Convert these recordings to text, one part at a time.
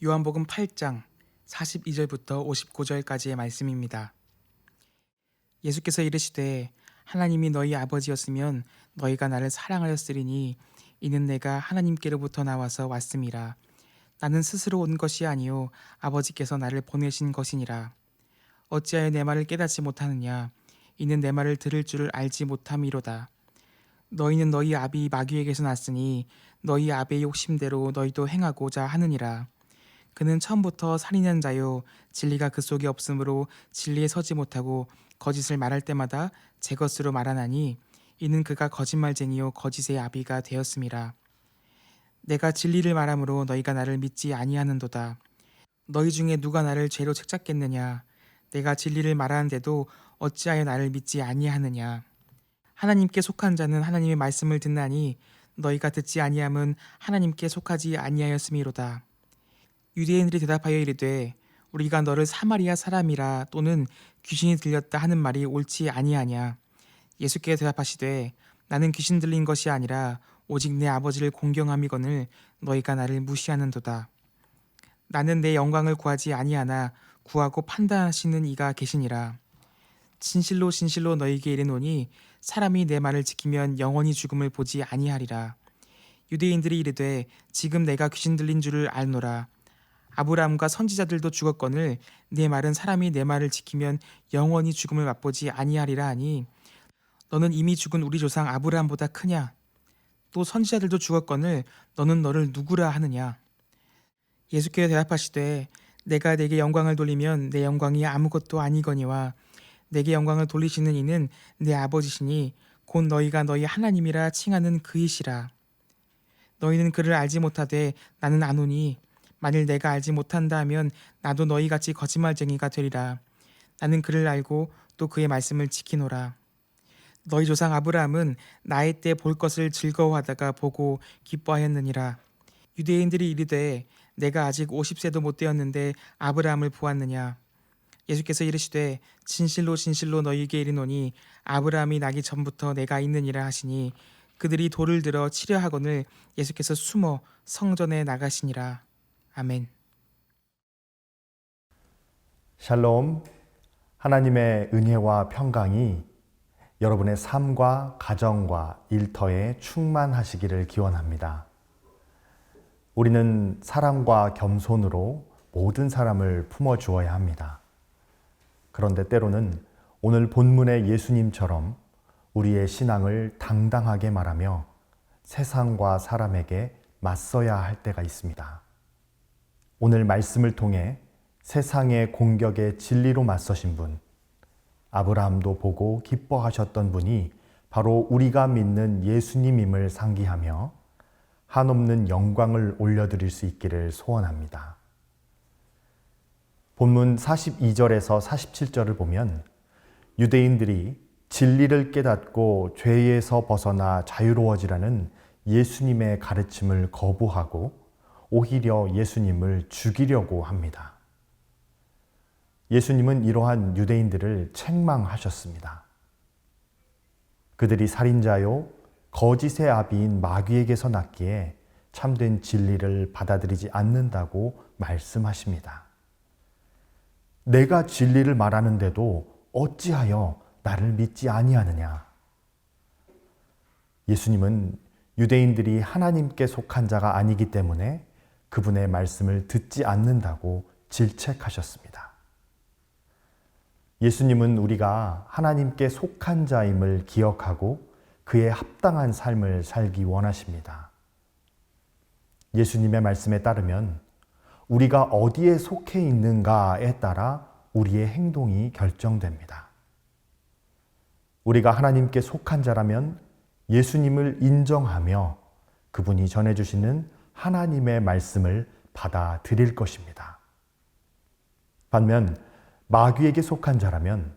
요한복음 8장 42절부터 59절까지의 말씀입니다. 예수께서 이르시되 하나님이 너희 아버지였으면 너희가 나를 사랑하였으리니 이는 내가 하나님께로부터 나와서 왔음이라. 나는 스스로 온 것이 아니요 아버지께서 나를 보내신 것이니라. 어찌하여 내 말을 깨닫지 못하느냐. 이는 내 말을 들을 줄을 알지 못함이로다. 너희는 너희 아비 마귀에게서 났으니 너희 아비의 욕심대로 너희도 행하고자 하느니라. 그는 처음부터 살인한 자요 진리가 그 속에 없으므로 진리에 서지 못하고 거짓을 말할 때마다 제 것으로 말하나니 이는 그가 거짓말쟁이요 거짓의 아비가 되었음이라. 내가 진리를 말하므로 너희가 나를 믿지 아니하는도다. 너희 중에 누가 나를 죄로 책잡겠느냐. 내가 진리를 말하는데도 어찌하여 나를 믿지 아니하느냐. 하나님께 속한 자는 하나님의 말씀을 듣나니 너희가 듣지 아니함은 하나님께 속하지 아니하였음이로다. 유대인들이 대답하여 이르되 우리가 너를 사마리아 사람이라 또는 귀신이 들렸다 하는 말이 옳지 아니하냐. 예수께서 대답하시되 나는 귀신 들린 것이 아니라 오직 내 아버지를 공경함이거늘 너희가 나를 무시하는도다. 나는 내 영광을 구하지 아니하나 구하고 판단하시는 이가 계시니라. 진실로 진실로 너희에게 이르노니 사람이 내 말을 지키면 영원히 죽음을 보지 아니하리라. 유대인들이 이르되 지금 내가 귀신 들린 줄을 알노라. 아브라함과 선지자들도 죽었거늘 네 말은 사람이 내 말을 지키면 영원히 죽음을 맛보지 아니하리라 하니 너는 이미 죽은 우리 조상 아브라함보다 크냐? 또 선지자들도 죽었거늘 너는 너를 누구라 하느냐? 예수께서 대답하시되 내가 내게 영광을 돌리면 내 영광이 아무것도 아니거니와 내게 영광을 돌리시는 이는 내 아버지시니 곧 너희가 너희 하나님이라 칭하는 그이시라. 너희는 그를 알지 못하되 나는 아노니 만일 내가 알지 못한다 하면 나도 너희같이 거짓말쟁이가 되리라. 나는 그를 알고 또 그의 말씀을 지키노라. 너희 조상 아브라함은 나의 때 볼 것을 즐거워하다가 보고 기뻐하였느니라. 유대인들이 이르되 내가 아직 50세도 못 되었는데 아브라함을 보았느냐. 예수께서 이르시되 진실로 진실로 너희에게 이르노니 아브라함이 나기 전부터 내가 있느니라 하시니 그들이 돌을 들어 치려 하거늘 예수께서 숨어 성전에 나가시니라. 아멘. 샬롬, 하나님의 은혜와 평강이 여러분의 삶과 가정과 일터에 충만하시기를 기원합니다. 우리는 사랑과 겸손으로 모든 사람을 품어주어야 합니다. 그런데 때로는 오늘 본문의 예수님처럼 우리의 신앙을 당당하게 말하며 세상과 사람에게 맞서야 할 때가 있습니다. 오늘 말씀을 통해 세상의 공격에 진리로 맞서신 분, 아브라함도 보고 기뻐하셨던 분이 바로 우리가 믿는 예수님임을 상기하며 한없는 영광을 올려드릴 수 있기를 소원합니다. 본문 42절에서 47절을 보면 유대인들이 진리를 깨닫고 죄에서 벗어나 자유로워지라는 예수님의 가르침을 거부하고 오히려 예수님을 죽이려고 합니다. 예수님은 이러한 유대인들을 책망하셨습니다. 그들이 살인자요 거짓의 아비인 마귀에게서 났기에 참된 진리를 받아들이지 않는다고 말씀하십니다. 내가 진리를 말하는데도 어찌하여 나를 믿지 아니하느냐. 예수님은 유대인들이 하나님께 속한 자가 아니기 때문에 그분의 말씀을 듣지 않는다고 질책하셨습니다. 예수님은 우리가 하나님께 속한 자임을 기억하고 그에 합당한 삶을 살기 원하십니다. 예수님의 말씀에 따르면 우리가 어디에 속해 있는가에 따라 우리의 행동이 결정됩니다. 우리가 하나님께 속한 자라면 예수님을 인정하며 그분이 전해주시는 하나님의 말씀을 받아들일 것입니다. 반면 마귀에게 속한 자라면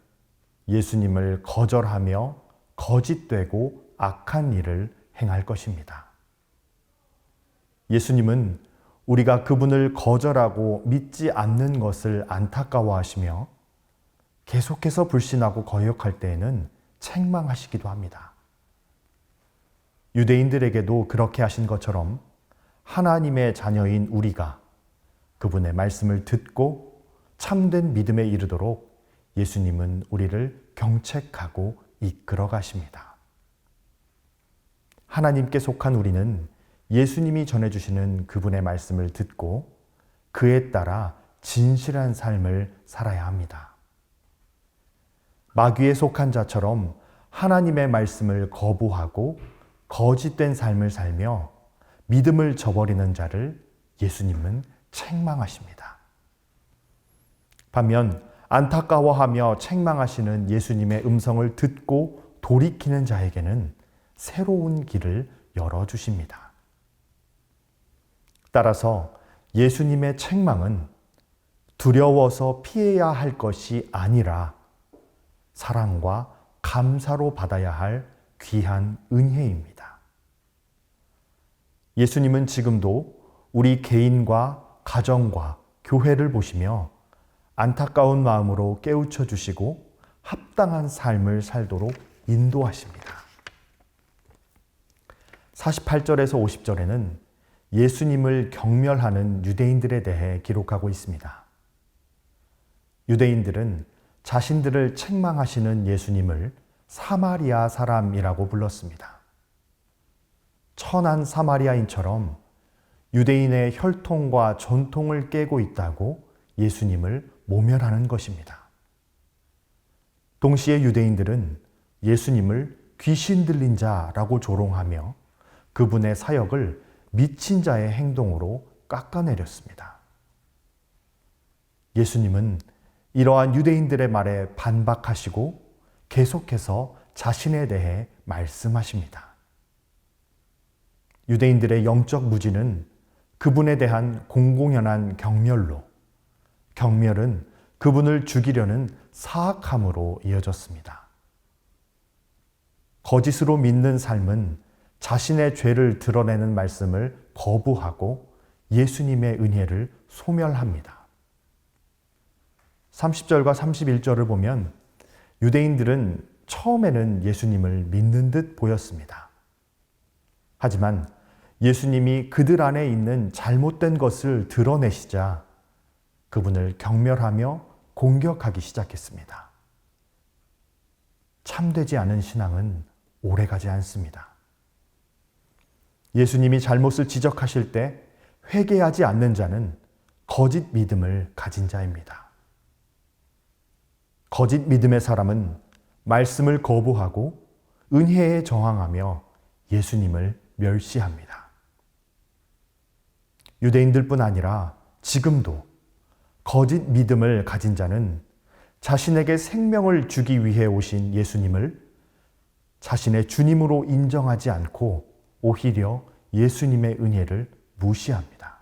예수님을 거절하며 거짓되고 악한 일을 행할 것입니다. 예수님은 우리가 그분을 거절하고 믿지 않는 것을 안타까워하시며 계속해서 불신하고 거역할 때에는 책망하시기도 합니다. 유대인들에게도 그렇게 하신 것처럼 하나님의 자녀인 우리가 그분의 말씀을 듣고 참된 믿음에 이르도록 예수님은 우리를 경책하고 이끌어 가십니다. 하나님께 속한 우리는 예수님이 전해주시는 그분의 말씀을 듣고 그에 따라 진실한 삶을 살아야 합니다. 마귀에 속한 자처럼 하나님의 말씀을 거부하고 거짓된 삶을 살며 믿음을 저버리는 자를 예수님은 책망하십니다. 반면 안타까워하며 책망하시는 예수님의 음성을 듣고 돌이키는 자에게는 새로운 길을 열어주십니다. 따라서 예수님의 책망은 두려워서 피해야 할 것이 아니라 사랑과 감사로 받아야 할 귀한 은혜입니다. 예수님은 지금도 우리 개인과 가정과 교회를 보시며 안타까운 마음으로 깨우쳐 주시고 합당한 삶을 살도록 인도하십니다. 48절에서 50절에는 예수님을 경멸하는 유대인들에 대해 기록하고 있습니다. 유대인들은 자신들을 책망하시는 예수님을 사마리아 사람이라고 불렀습니다. 천한 사마리아인처럼 유대인의 혈통과 전통을 깨고 있다고 예수님을 모멸하는 것입니다. 동시에 유대인들은 예수님을 귀신 들린 자라고 조롱하며 그분의 사역을 미친 자의 행동으로 깎아내렸습니다. 예수님은 이러한 유대인들의 말에 반박하시고 계속해서 자신에 대해 말씀하십니다. 유대인들의 영적 무지는 그분에 대한 공공연한 경멸로, 경멸은 그분을 죽이려는 사악함으로 이어졌습니다. 거짓으로 믿는 삶은 자신의 죄를 드러내는 말씀을 거부하고 예수님의 은혜를 소멸합니다. 30절과 31절을 보면 유대인들은 처음에는 예수님을 믿는 듯 보였습니다. 하지만 예수님이 그들 안에 있는 잘못된 것을 드러내시자 그분을 경멸하며 공격하기 시작했습니다. 참되지 않은 신앙은 오래가지 않습니다. 예수님이 잘못을 지적하실 때 회개하지 않는 자는 거짓 믿음을 가진 자입니다. 거짓 믿음의 사람은 말씀을 거부하고 은혜에 저항하며 예수님을 멸시합니다. 유대인들뿐 아니라 지금도 거짓 믿음을 가진 자는 자신에게 생명을 주기 위해 오신 예수님을 자신의 주님으로 인정하지 않고 오히려 예수님의 은혜를 무시합니다.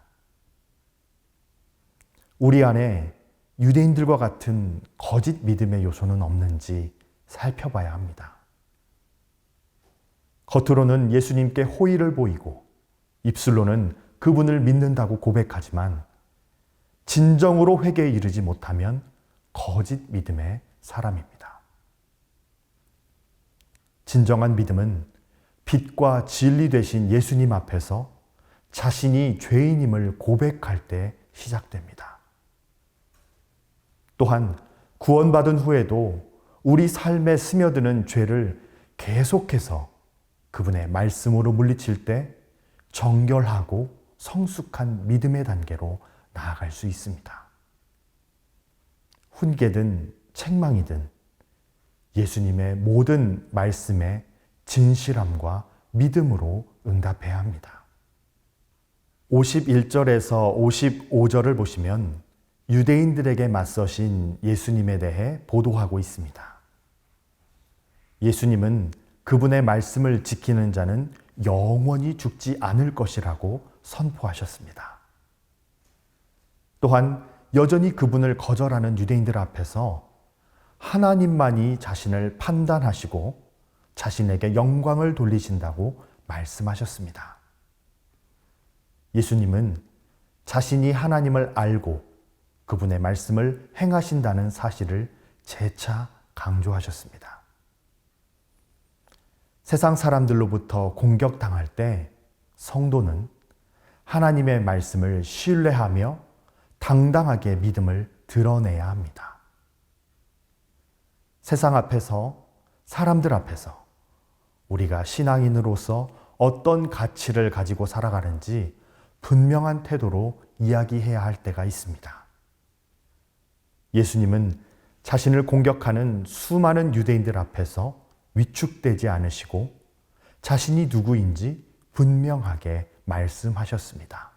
우리 안에 유대인들과 같은 거짓 믿음의 요소는 없는지 살펴봐야 합니다. 겉으로는 예수님께 호의를 보이고 입술로는 그분을 믿는다고 고백하지만 진정으로 회개에 이르지 못하면 거짓 믿음의 사람입니다. 진정한 믿음은 빛과 진리 되신 예수님 앞에서 자신이 죄인임을 고백할 때 시작됩니다. 또한 구원받은 후에도 우리 삶에 스며드는 죄를 계속해서 그분의 말씀으로 물리칠 때 정결하고 성숙한 믿음의 단계로 나아갈 수 있습니다. 훈계든 책망이든 예수님의 모든 말씀에 진실함과 믿음으로 응답해야 합니다. 51절에서 55절을 보시면 유대인들에게 맞서신 예수님에 대해 보도하고 있습니다. 예수님은 그분의 말씀을 지키는 자는 영원히 죽지 않을 것이라고 선포하셨습니다. 또한 여전히 그분을 거절하는 유대인들 앞에서 하나님만이 자신을 판단하시고 자신에게 영광을 돌리신다고 말씀하셨습니다. 예수님은 자신이 하나님을 알고 그분의 말씀을 행하신다는 사실을 재차 강조하셨습니다. 세상 사람들로부터 공격당할 때 성도는 하나님의 말씀을 신뢰하며 당당하게 믿음을 드러내야 합니다. 세상 앞에서, 사람들 앞에서 우리가 신앙인으로서 어떤 가치를 가지고 살아가는지 분명한 태도로 이야기해야 할 때가 있습니다. 예수님은 자신을 공격하는 수많은 유대인들 앞에서 위축되지 않으시고 자신이 누구인지 분명하게 말씀하셨습니다.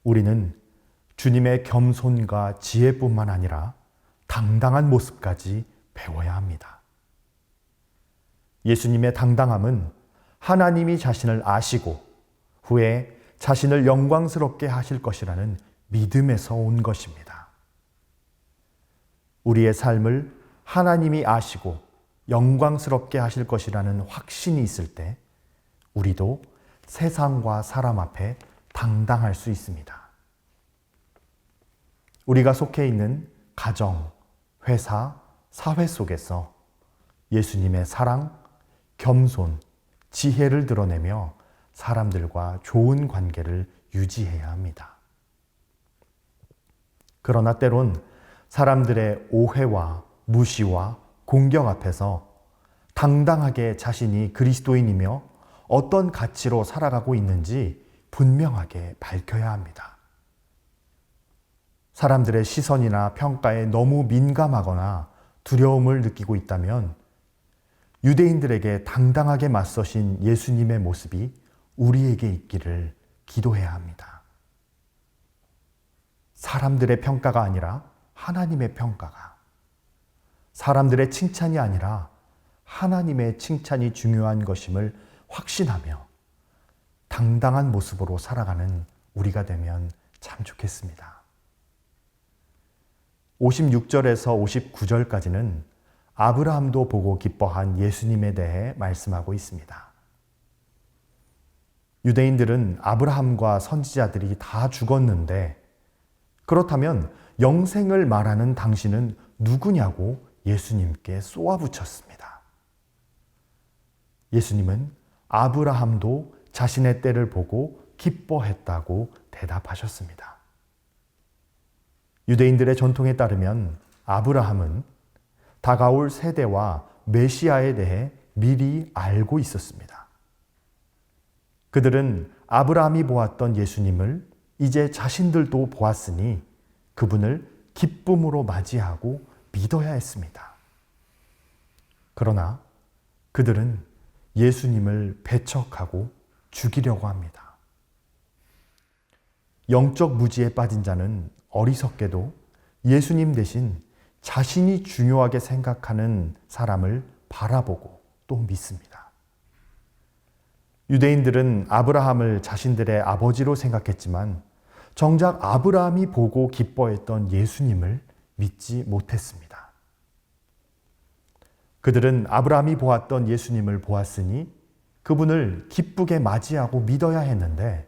우리는 주님의 겸손과 지혜뿐만 아니라 당당한 모습까지 배워야 합니다. 예수님의 당당함은 하나님이 자신을 아시고 후에 자신을 영광스럽게 하실 것이라는 믿음에서 온 것입니다. 우리의 삶을 하나님이 아시고 영광스럽게 하실 것이라는 확신이 있을 때 우리도 세상과 사람 앞에 당당할 수 있습니다. 우리가 속해 있는 가정, 회사, 사회 속에서 예수님의 사랑, 겸손, 지혜를 드러내며 사람들과 좋은 관계를 유지해야 합니다. 그러나 때론 사람들의 오해와 무시와 공격 앞에서 당당하게 자신이 그리스도인이며 어떤 가치로 살아가고 있는지 분명하게 밝혀야 합니다. 사람들의 시선이나 평가에 너무 민감하거나 두려움을 느끼고 있다면 유대인들에게 당당하게 맞서신 예수님의 모습이 우리에게 있기를 기도해야 합니다. 사람들의 평가가 아니라 하나님의 평가가, 사람들의 칭찬이 아니라 하나님의 칭찬이 중요한 것임을 확신하며 당당한 모습으로 살아가는 우리가 되면 참 좋겠습니다. 56절에서 59절까지는 아브라함도 보고 기뻐한 예수님에 대해 말씀하고 있습니다. 유대인들은 아브라함과 선지자들이 다 죽었는데 그렇다면 영생을 말하는 당신은 누구냐고 예수님께 쏘아붙였습니다. 예수님은 아브라함도 자신의 때를 보고 기뻐했다고 대답하셨습니다. 유대인들의 전통에 따르면 아브라함은 다가올 세대와 메시아에 대해 미리 알고 있었습니다. 그들은 아브라함이 보았던 예수님을 이제 자신들도 보았으니 그분을 기쁨으로 맞이하고 믿어야 했습니다. 그러나 그들은 예수님을 배척하고 죽이려고 합니다. 영적 무지에 빠진 자는 어리석게도 예수님 대신 자신이 중요하게 생각하는 사람을 바라보고 또 믿습니다. 유대인들은 아브라함을 자신들의 아버지로 생각했지만 정작 아브라함이 보고 기뻐했던 예수님을 믿지 못했습니다. 그들은 아브라함이 보았던 예수님을 보았으니 그분을 기쁘게 맞이하고 믿어야 했는데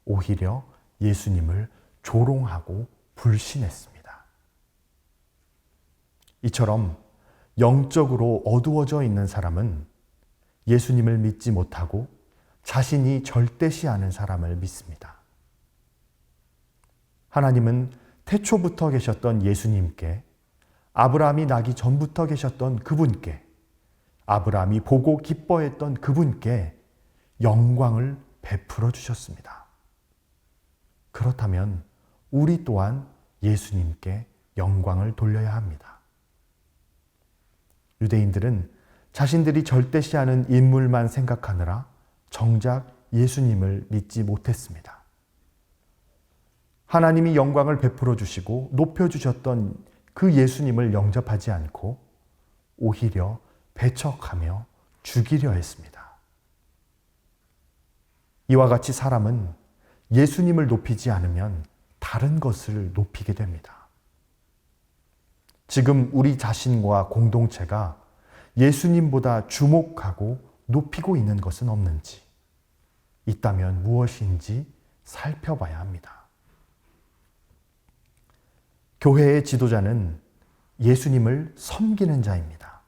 오히려 예수님을 조롱하고 불신했습니다. 이처럼 영적으로 어두워져 있는 사람은 예수님을 믿지 못하고 자신이 절대시하는 사람을 믿습니다. 하나님은 태초부터 계셨던 예수님께, 아브라함이 나기 전부터 계셨던 그분께, 아브라함이 보고 기뻐했던 그분께 영광을 베풀어 주셨습니다. 그렇다면 우리 또한 예수님께 영광을 돌려야 합니다. 유대인들은 자신들이 절대시하는 인물만 생각하느라 정작 예수님을 믿지 못했습니다. 하나님이 영광을 베풀어 주시고 높여주셨던 그 예수님을 영접하지 않고 오히려 배척하며 죽이려 했습니다. 이와 같이 사람은 예수님을 높이지 않으면 다른 것을 높이게 됩니다. 지금 우리 자신과 공동체가 예수님보다 주목하고 높이고 있는 것은 없는지, 있다면 무엇인지 살펴봐야 합니다. 교회의 지도자는 예수님을 섬기는 자입니다.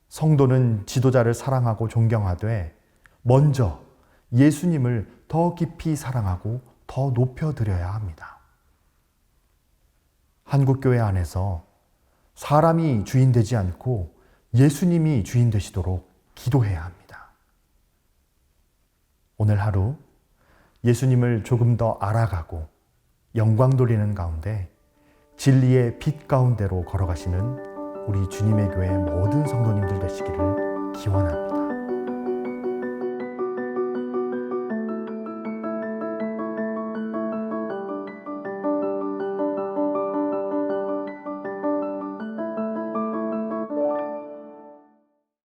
성도는 지도자를 사랑하고 존경하되 먼저 예수님을 더 깊이 사랑하고 더 높여드려야 합니다. 한국교회 안에서 사람이 주인 되지 않고 예수님이 주인 되시도록 기도해야 합니다. 오늘 하루 예수님을 조금 더 알아가고 영광 돌리는 가운데 진리의 빛 가운데로 걸어가시는 우리 주님의 교회 모든 성도님들 되시기를 기원합니다.